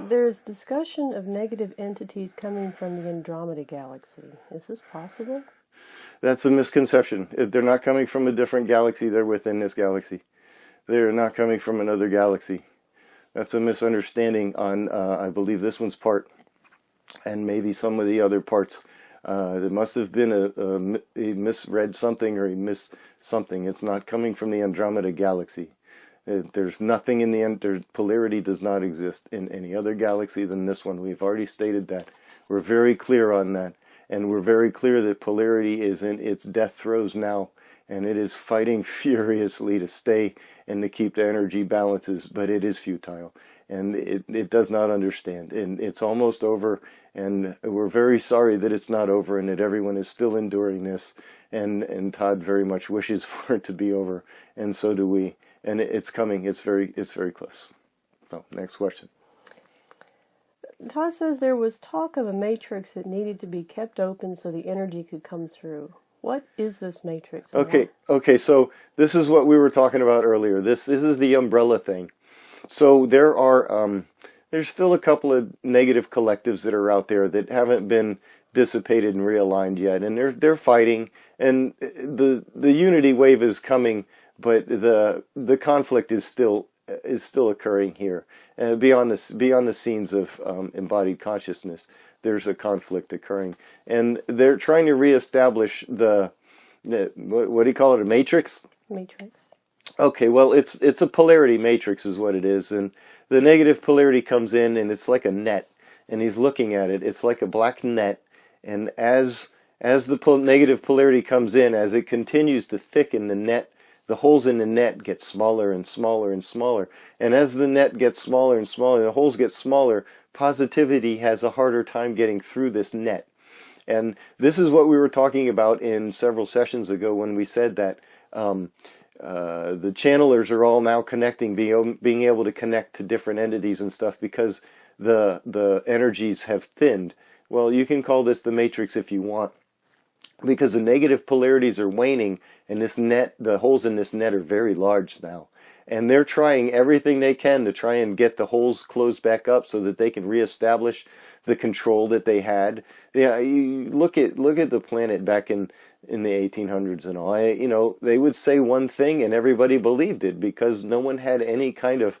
There's discussion of negative entities coming from the Andromeda galaxy. Is this possible? That's a misconception. They're not coming from a different galaxy. They're within this galaxy. They're not coming from another galaxy. That's a misunderstanding on, I believe, this one's part, and maybe some of the other parts. There must have been a misread something, or a missed something. It's not coming from the Andromeda galaxy. There's nothing in the polarity does not exist in any other galaxy than this one. We've already stated that. We're very clear on that. And we're very clear that polarity is in its death throes now. And it is fighting furiously to stay and to keep the energy balances. But it is futile. And it does not understand. And it's almost over. And we're very sorry that it's not over and that everyone is still enduring this. And Todd very much wishes for it to be over. And so do we. And it's coming. It's very close. So, next question. Todd says there was talk of a matrix that needed to be kept open so the energy could come through. What is this matrix? Okay. So this is what we were talking about earlier. This is the umbrella thing. So there are there's still a couple of negative collectives that are out there that haven't been dissipated and realigned yet, and they're fighting. And the unity wave is coming. But the conflict is still occurring here, beyond the scenes of embodied consciousness. There's a conflict occurring, and they're trying to reestablish the what do you call it? A matrix? Matrix. Okay, well it's a polarity matrix is what it is, and the negative polarity comes in, and it's like a net, and he's looking at it. It's like a black net, and as the negative polarity comes in, as it continues to thicken the net. The holes in the net get smaller and smaller and smaller. And as the net gets smaller and smaller, the holes get smaller, positivity has a harder time getting through this net. And this is what we were talking about in several sessions ago when we said that the channelers are all now connecting, being able to connect to different entities and stuff because the energies have thinned. Well, you can call this the matrix if you want. Because the negative polarities are waning, and this net, the holes in this net are very large now. And they're trying everything they can to try and get the holes closed back up so that they can reestablish the control that they had. Yeah, you look at the planet back in the 1800s and all. They would say one thing and everybody believed it because no one had any kind of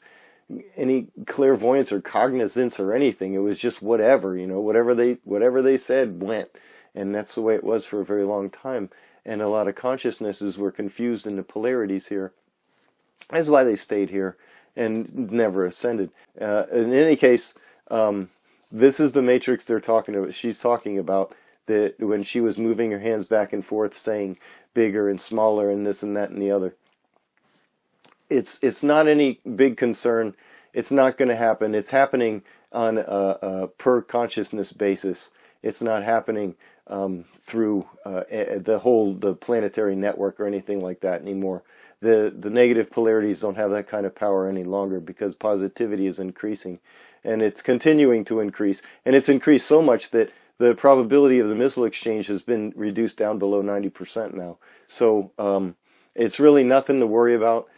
any clairvoyance or cognizance or anything. It was just whatever, whatever they said went. And that's the way it was for a very long time. And a lot of consciousnesses were confused in the polarities here. That's why they stayed here and never ascended. In any case, this is the matrix they're talking about. She's talking about that when she was moving her hands back and forth, saying bigger and smaller and this and that and the other. It's not any big concern. It's not going to happen. It's happening on a per consciousness basis. It's not happening through the planetary network or anything like that anymore. The negative polarities don't have that kind of power any longer because positivity is increasing, and it's continuing to increase, and it's increased so much that the probability of the missile exchange has been reduced down below 90% now. So it's really nothing to worry about.